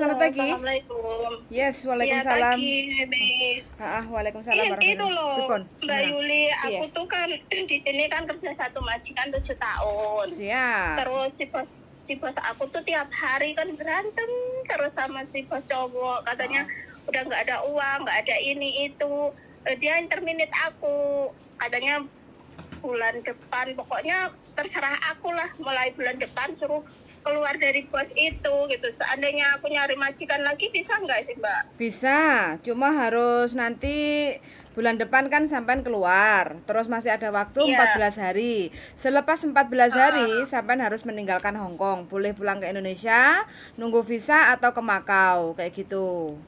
selamat Halo, pagi. Assalamualaikum. Yes, Iya, waalaikumsalam. pagi, Miss. Waalaikumsalam Itu warahmatullahi. loh, Pripun? Mbak Yuli, Piye? aku tuh kan di sini kan kerja satu majikan 7 tahun. Siap. Terus si bos aku tuh tiap hari kan berantem terus sama si bos cowok. Katanya Oh. udah nggak ada uang, nggak ada ini itu. Dia interminate aku. Katanya bulan depan, pokoknya terserah aku lah. Mulai bulan depan suruh keluar dari bos itu gitu. Seandainya aku nyari majikan lagi bisa nggak sih, Mbak? Bisa, cuma harus nanti bulan depan kan sampean keluar. Terus masih ada waktu Iya. 14 hari. Selepas 14 hari Ah, sampean harus meninggalkan Hong Kong. Boleh pulang ke Indonesia, nunggu visa atau ke Makau kayak gitu.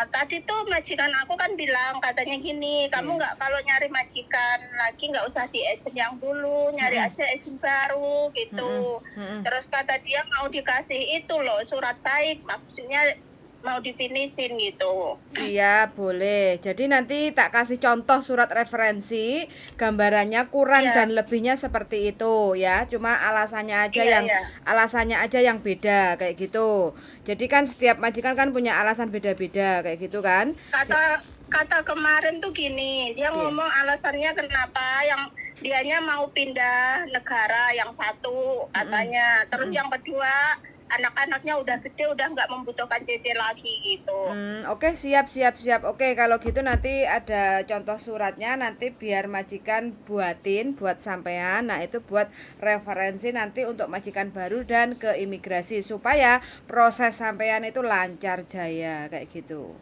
tadi tuh majikan aku kan bilang katanya gini, kamu Iya. nggak kalau nyari majikan lagi nggak usah di agent yang dulu, nyari Mm-mm. aja agent baru gitu. Mm-mm. Mm-mm. Terus kata dia mau dikasih itu loh surat baik, maksudnya mau difinisin gitu. Siap, boleh. Jadi nanti tak kasih contoh surat referensi, gambarannya kurang Iya, dan lebihnya seperti itu ya. Cuma iya, iya. alasannya aja yang beda kayak gitu. Jadi kan setiap majikan kan punya alasan beda-beda kayak gitu kan. Kata kata kemarin tuh gini, dia Iya. ngomong alasannya kenapa yang dianya mau pindah negara yang satu Mm-mm. katanya. Terus Mm-mm. yang kedua anak-anaknya udah gede udah nggak membutuhkan CC lagi gitu. Oke, siap siap siap. Oke, kalau gitu nanti ada contoh suratnya, nanti biar majikan buatin buat sampean. Nah, itu buat referensi nanti untuk majikan baru dan ke imigrasi supaya proses sampean itu lancar jaya kayak gitu.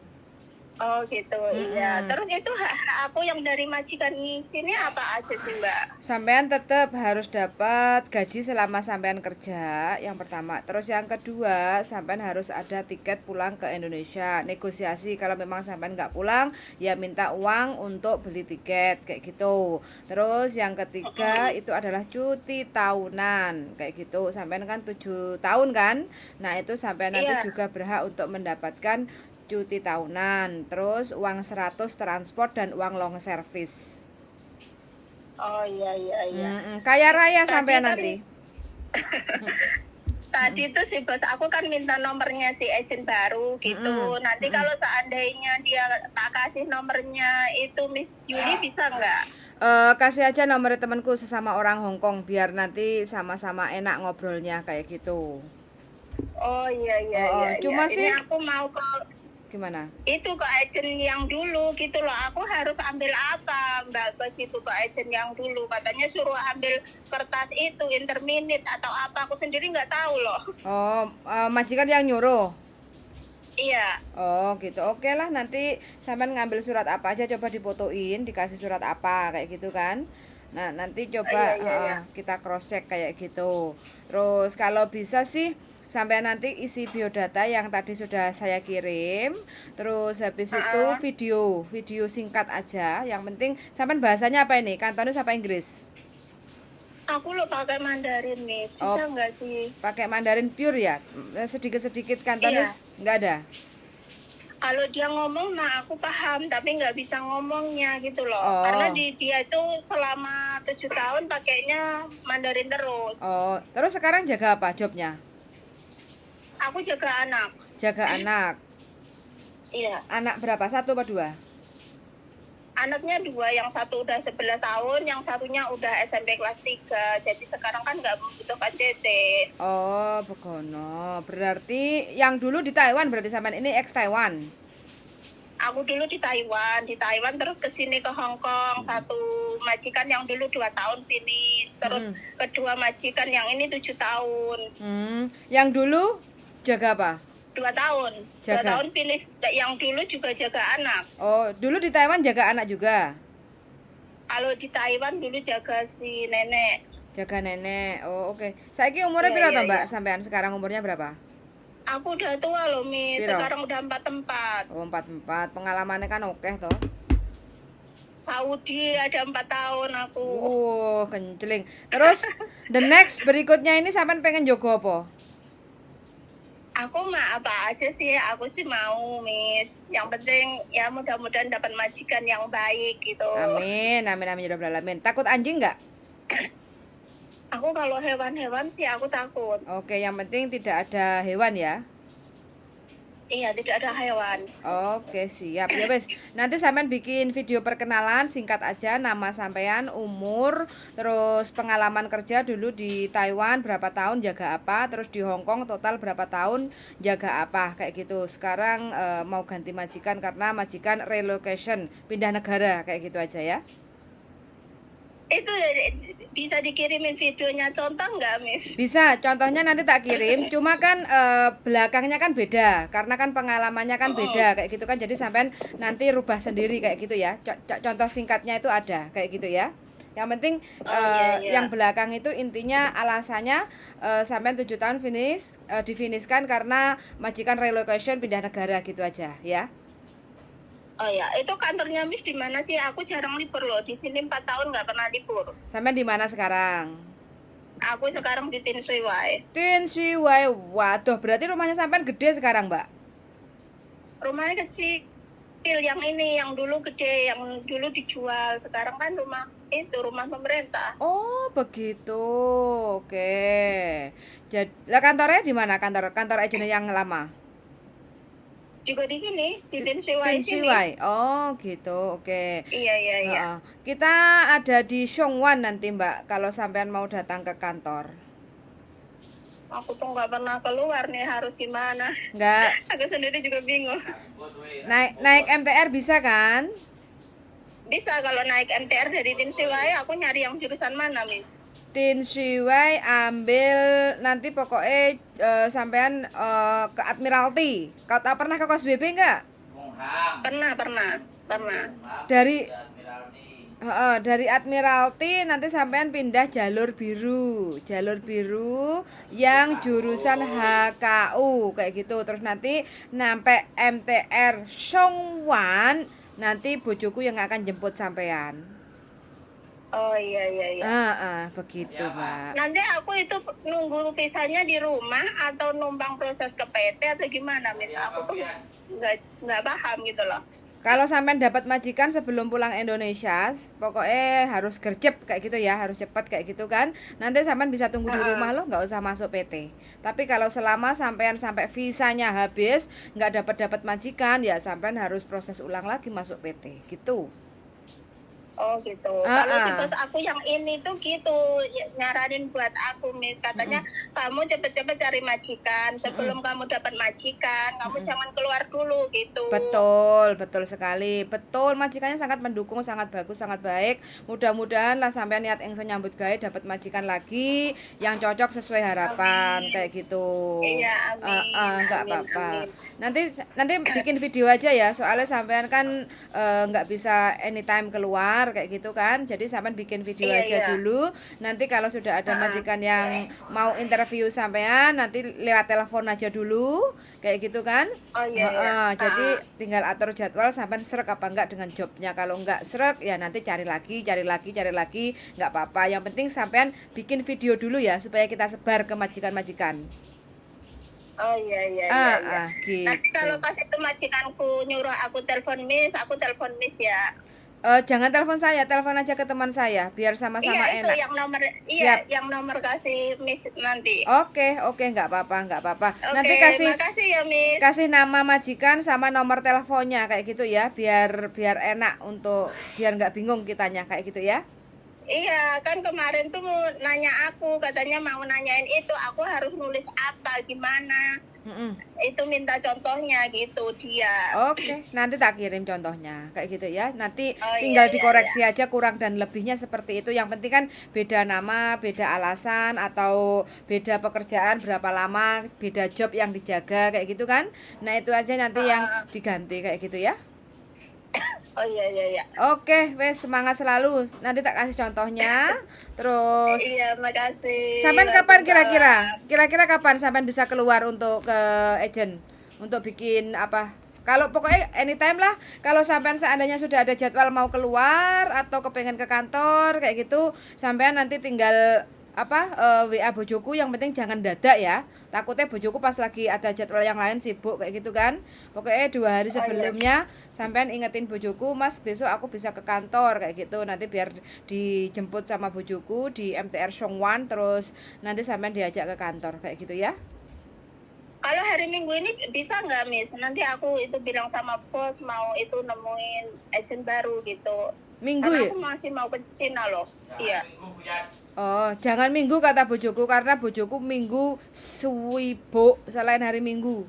Oh gitu, iya. Mm-mm. Terus itu hak aku yang dari majikan sini apa aja sih, Mbak? Sampean tetap harus dapat gaji selama sampean kerja, yang pertama. Terus yang kedua, sampean harus ada tiket pulang ke Indonesia. Negosiasi kalau memang sampean nggak pulang, ya minta uang untuk beli tiket kayak gitu. Terus yang ketiga Mm-mm. itu adalah cuti tahunan kayak gitu. Sampean kan 7 tahun kan? Nah, itu sampean nanti Iya. juga berhak untuk mendapatkan cuti tahunan. Terus uang 100 transport dan uang long service. Oh iya, iya, iya. Kaya raya Tadi sampean kan nanti. tadi tuh si bos aku kan minta nomornya si agent baru gitu. Mm-mm, Nanti mm-mm. kalau seandainya dia tak kasih nomornya itu Miss Yuli bisa nggak? Kasih aja nomor temanku sesama orang Hong Kong biar nanti sama-sama enak ngobrolnya kayak gitu. Oh iya, iya, Oh, oh. iya, iya. Cuma Ini sih aku mau ke gimana? itu ke agent yang dulu gitu loh. Aku harus ambil apa Mbak ke situ ke agent yang dulu? Katanya suruh ambil kertas itu interminate atau apa? Aku sendiri nggak tahu loh. Oh, majikan yang nyuruh. Iya. Oh gitu, oke lah nanti sampean ngambil surat apa aja coba difotoin, dikasih surat apa kayak gitu kan. Nah nanti coba Iya, iya, iya. kita cross check kayak gitu. Terus kalau bisa sih sampai nanti isi biodata yang tadi sudah saya kirim. Terus habis itu Heeh. video singkat aja. Yang penting sampean bahasanya apa ini? Kantonis apa Inggris? Aku lo pakai Mandarin, Miss. Oh, Bisa nggak sih? pakai Mandarin pure ya? Sedikit-sedikit Kantonis Iya. nggak ada? Kalau dia ngomong, nah aku paham, tapi nggak bisa ngomongnya gitu loh. Karena Oh. dia itu selama 7 tahun pakainya Mandarin terus. Oh, terus sekarang jaga apa jobnya? Aku jaga anak. Jaga anak. Iya. Anak berapa? Satu apa dua? Anaknya dua, yang satu udah 11 tahun, yang satunya udah SMP kelas 3. Jadi sekarang kan nggak membutuhkan CC. Oh, begono. Berarti yang dulu di Taiwan berarti sampean ini ex Taiwan. Aku dulu di Taiwan terus ke sini ke Hong Kong. Satu majikan yang dulu 2 tahun finish, terus Hmm. kedua majikan yang ini 7 tahun. Yang dulu jaga apa? 2 tahun, dua Jaga. tahun finish. Yang dulu juga jaga anak. Oh, dulu di Taiwan jaga anak juga. Kalau di Taiwan dulu jaga si nenek. Jaga nenek. Oh, oke. Saiki umurnya Iya, piro iya, toh, iya. Mbak? Sampean sekarang umurnya berapa? Aku udah tua loh, Mi. Piro? Sekarang udah 4 tempat. Oh, 44. Pengalamannya kan oke toh. Saudi ada 4 tahun aku. Kencling. Terus the next berikutnya ini sampean pengen jogo apa? Aku mah apa aja sih, aku sih mau, Miss. Yang penting ya mudah-mudahan dapat majikan yang baik gitu. Amin, amin, amin ya rabbal alamin. Takut anjing nggak? Aku kalau hewan-hewan sih aku takut. Oke, yang penting tidak ada hewan ya. Iya, tidak ada hewan. Oke, siap. Ya wes, nanti sampean bikin video perkenalan singkat aja, nama sampean, umur, terus pengalaman kerja dulu di Taiwan berapa tahun jaga apa, terus di Hong Kong total berapa tahun jaga apa, kayak gitu. Sekarang mau ganti majikan karena majikan relocation, pindah negara, kayak gitu aja ya. Itu bisa dikirimin videonya contoh nggak, Miss? Bisa, contohnya nanti tak kirim. Cuma kan belakangnya kan beda, karena kan pengalamannya kan beda kayak gitu kan. Jadi sampean nanti rubah sendiri kayak gitu ya. Contoh singkatnya itu ada kayak gitu ya. Yang penting Oh iya iya. yang belakang itu intinya alasannya sampean 7 tahun difinishkan karena majikan relocation pindah negara gitu aja ya. Oh ya, itu kantornya Miss di mana sih? Aku jarang libur loh. Di sini 4 tahun nggak pernah libur. Sampean di mana sekarang? Aku sekarang di Tin Shui Wai. Tin Shi Wai. Waduh, berarti rumahnya sampean gede sekarang, Mbak. Rumahnya kecil, yang ini, yang dulu gede, yang dulu dijual. Sekarang kan rumah pemerintah. Oh, begitu. Oke. Jadi, lah kantornya di mana? Kantor agent yang lama. Juga di sini, di Tin Shui Tin Wai Shi sini. Wai. Oh, gitu. Oke. Iya iya iya. Heeh. Kita ada di Shongwan nanti, Mbak, kalau sampean mau datang ke kantor. Aku tuh nggak pernah keluar nih, harus gimana? Enggak. Aku sendiri juga bingung. Naik naik MTR bisa kan? Bisa kalau naik MTR dari Tin Shui Wai, aku nyari yang jurusan mana, Miss? Tin Shi Wai ambil nanti pokoknya sampean ke Admiralty. Kau tak pernah ke Kos BB enggak? Pernah. Dari dari Admiralty nanti sampean pindah jalur biru yang jurusan HKU kayak gitu. Terus nanti sampai MTR Shongwan, nanti bojoku yang akan jemput sampean. Oh iya iya iya. Begitu, Mbak. Nanti aku itu nunggu visanya di rumah atau numpang proses ke PT atau gimana, Miss? Aku tuh nggak paham gitu loh. Kalau sampean dapat majikan sebelum pulang Indonesia, pokoknya harus gercep kayak gitu ya, harus cepat kayak gitu kan. Nanti sampean bisa tunggu di rumah loh, nggak usah masuk PT. Tapi kalau selama sampean sampai visanya habis, nggak dapat majikan, ya sampean harus proses ulang lagi masuk PT, gitu. Oh gitu. Ah, Kalau si ah. bos aku yang ini tuh gitu nyaranin buat aku, Miss. Katanya kamu cepet-cepet cari majikan. Sebelum kamu dapat majikan, kamu jangan keluar dulu gitu. Betul sekali. Betul, majikannya sangat mendukung, sangat bagus, sangat baik. Mudah-mudahan lah sampean niat engso nyambut gawe dapat majikan lagi yang cocok sesuai harapan kayak gitu. Iya, amin. Enggak Amin, apa-apa. amin. Nanti bikin video aja ya, soalnya sampean kan nggak bisa anytime keluar kayak gitu kan. Jadi sampean bikin video Iya, aja iya. dulu. Nanti kalau sudah ada majikan yang mau interview sampean, nanti lewat telepon aja dulu kayak gitu kan. Oh iya, iya. Jadi tinggal atur jadwal sampai srek apa enggak dengan jobnya. Kalau enggak srek ya nanti cari lagi enggak apa-apa. Yang penting sampean bikin video dulu ya supaya kita sebar ke majikan-majikan. Oh iya iya iya. Iya. Gitu. Nanti kalau pas itu majikanku nyuruh aku telepon Miss ya. Jangan telepon saya, telepon aja ke teman saya biar sama-sama Iya itu enak. Siap. yang nomor kasih Miss nanti. Oke, enggak apa-apa. Oke, Nanti makasih ya Miss. kasih nama majikan sama nomor teleponnya kayak gitu ya, biar enak untuk biar nggak bingung kitanya kayak gitu ya. Iya, kan kemarin tuh nanya aku, katanya mau nanyain itu, aku harus nulis apa, gimana. Mm-mm. Itu minta contohnya gitu dia. Oke, nanti tak kirim contohnya kayak gitu ya. Nanti Oh, tinggal iya, dikoreksi aja kurang dan lebihnya seperti itu. Yang penting kan beda nama, beda alasan atau beda pekerjaan berapa lama, beda job yang dijaga kayak gitu kan. Nah, itu aja nanti yang diganti kayak gitu ya. Oh iya. Oke, wes semangat selalu. Nanti tak kasih contohnya. Terus Iya, makasih. sampean kapan kira-kira? Waalaikumsalam. Kira-kira kapan sampean bisa keluar untuk ke agent untuk bikin apa? Kalau pokoknya anytime lah. Kalau sampean seandainya sudah ada jadwal mau keluar atau kepengen ke kantor kayak gitu, sampean nanti tinggal WA bojoku, yang penting jangan dadak ya. Takutnya bojoku pas lagi ada jadwal yang lain sibuk kayak gitu kan. Pokoknya 2 hari sebelumnya sampean ingetin bojoku, Mas besok aku bisa ke kantor kayak gitu. Nanti biar dijemput sama bojoku di MTR Shongwan, terus nanti sampean diajak ke kantor kayak gitu ya. Kalau hari Minggu ini bisa nggak, Miss? Nanti aku itu bilang sama bos mau itu nemuin agent baru gitu. Minggu Karena ya? aku masih mau ke Cina loh. Iya. Oh, jangan Minggu kata bojoku karena bojoku Minggu sibuk selain hari Minggu.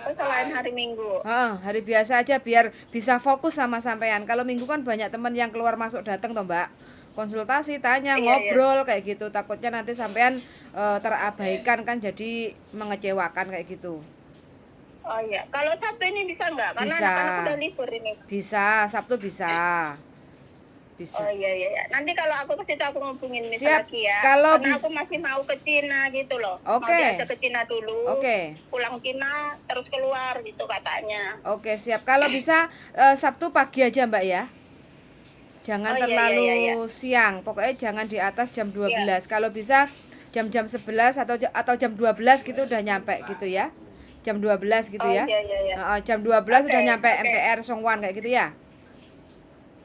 Oh, selain hari Minggu. Hari biasa aja biar bisa fokus sama sampean. Kalau Minggu kan banyak teman yang keluar masuk datang toh, Mbak. Konsultasi, tanya, Iya, iya. ngobrol kayak gitu. Takutnya nanti sampean terabaikan kan jadi mengecewakan kayak gitu. Oh iya. Kalau Sabtu ini bisa nggak? Karena Bisa. anak-anak udah libur ini. Bisa, Sabtu bisa. Oh Bisa. iya, iya, iya. Nanti kalau aku ke situ aku ngubungin Miss Siap. lagi ya. Kalau Karena bis aku masih mau ke Cina gitu loh. Mau Oke. diajak ke Cina dulu. Oke. Pulang Cina terus keluar gitu katanya. Oke, siap. Kalau bisa Sabtu pagi aja, Mbak ya. Jangan Oh iya, iya, terlalu iya, iya. siang. Pokoknya jangan di atas jam Iya. 12. Kalau bisa jam-jam 11 atau jam 12 gitu udah nyampe gitu ya. Jam 12 gitu Oh ya. iya, iya, iya. Jam 12 Oke, udah nyampe oke. MTR Songwan kayak gitu ya.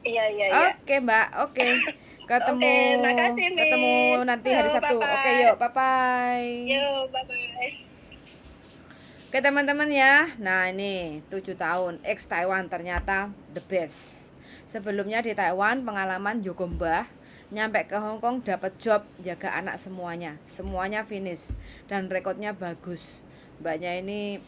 Iya, iya, iya. Oke, Mbak. Oke. Oke, Ketemu makasih ketemu Miss. nanti Yo, hari Sabtu. Oke, bye-bye. yuk. Bye-bye. Yo, bye-bye. Oke teman-teman ya, nah ini 7 tahun ex Taiwan ternyata the best. Sebelumnya di Taiwan pengalaman Jogombah, nyampe ke Hong Kong dapat job jaga anak semuanya finish dan rekodnya bagus. Mbaknya ini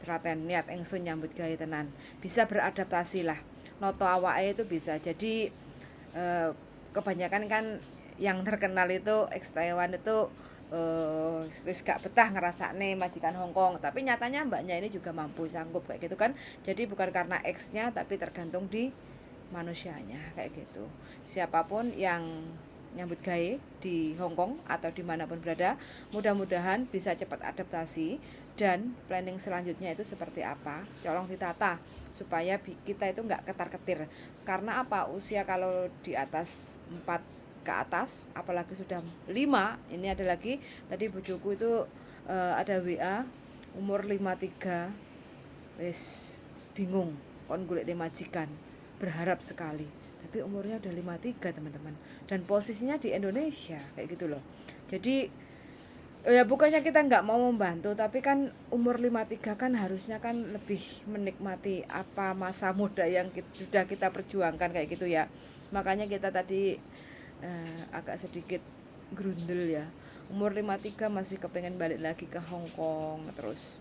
telaten niat engsun nyambut gawe tenan, bisa beradaptasi lah. Noto awake itu bisa. Jadi kebanyakan kan yang terkenal itu ex Taiwan itu wis gak betah ngerasakne majikan Hong Kong, tapi nyatanya mbaknya ini juga mampu sanggup kayak gitu kan. Jadi bukan karena X-nya tapi tergantung di manusianya kayak gitu. Siapapun yang nyambut gawe di Hong Kong atau dimanapun berada, mudah-mudahan bisa cepat adaptasi dan planning selanjutnya itu seperti apa, tolong ditata supaya kita itu nggak ketar-ketir. Karena apa, usia kalau di atas 4 ke atas, apalagi sudah 5, ini ada lagi tadi bujuku itu ada WA umur 53, wis bingung kon golek majikan, berharap sekali, tapi umurnya udah 53 teman-teman, dan posisinya di Indonesia kayak gitu loh. Jadi ya bukannya kita nggak mau membantu, tapi kan umur 53 kan harusnya kan lebih menikmati apa masa muda yang sudah kita perjuangkan kayak gitu ya. Makanya kita tadi agak sedikit grundel ya. Umur 53 masih kepengen balik lagi ke Hong Kong. Terus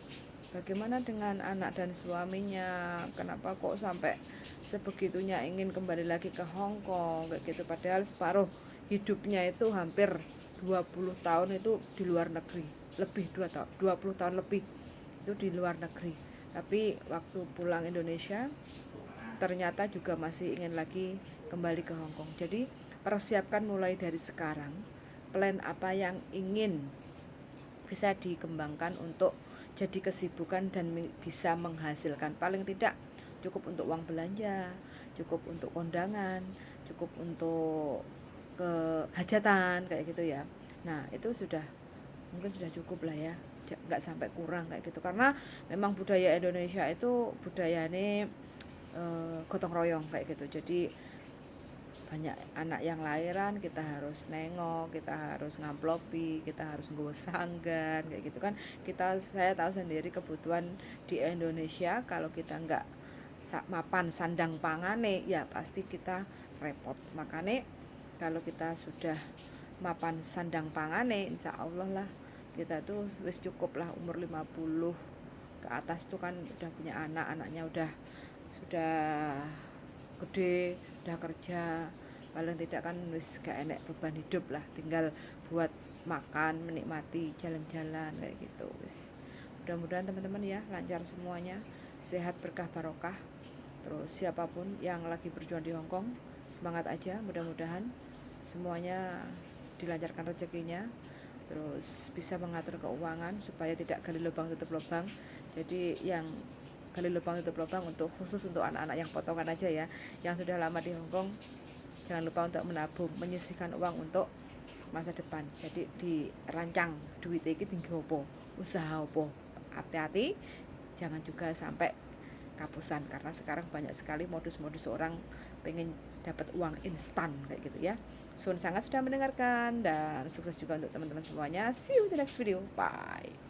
bagaimana dengan anak dan suaminya? Kenapa kok sampai sebegitunya ingin kembali lagi ke Hong Kong kayak gitu, padahal separuh hidupnya itu hampir 20 tahun itu di luar negeri, lebih 20 tahun lebih itu di luar negeri. Tapi waktu pulang Indonesia ternyata juga masih ingin lagi kembali ke Hong Kong. Jadi persiapkan mulai dari sekarang plan apa yang ingin bisa dikembangkan untuk jadi kesibukan dan bisa menghasilkan. Paling tidak cukup untuk uang belanja, cukup untuk kondangan, cukup untuk kehajatan kayak gitu ya. Nah itu sudah mungkin sudah cukup lah ya, nggak sampai kurang kayak gitu, karena memang budaya Indonesia itu budayanya gotong royong kayak gitu. Jadi banyak anak yang lahiran kita harus nengok, kita harus ngamplopi, kita harus nggawa sanggan kayak gitu kan. Saya tahu sendiri kebutuhan di Indonesia, kalau kita nggak mapan sandang pangane ya pasti kita repot. Makanya kalau kita sudah mapan sandang pangane, insya Allah lah kita tuh wis cukup lah. Umur 50 ke atas tuh kan udah punya anak, anaknya sudah gede, udah kerja, paling tidak kan wis gak enek beban hidup lah, tinggal buat makan, menikmati jalan-jalan kayak gitu. Wis mudah-mudahan teman-teman ya lancar semuanya, sehat, berkah, barokah. Terus siapapun yang lagi berjuang di Hong Kong, semangat aja, mudah-mudahan semuanya dilancarkan rezekinya, terus bisa mengatur keuangan supaya tidak gali lubang tutup lubang. Jadi yang gali lubang tutup lubang untuk khusus untuk anak-anak yang potongan aja ya, yang sudah lama di Hong Kong jangan lupa untuk menabung, menyisihkan uang untuk masa depan. Jadi dirancang duit iki tinggi opo, usaha opo, hati-hati jangan juga sampai kapusan, karena sekarang banyak sekali modus-modus orang pengen dapat uang instan kayak gitu ya. Sun sangat sudah mendengarkan dan sukses juga untuk teman-teman semuanya. See you in the next video. Bye.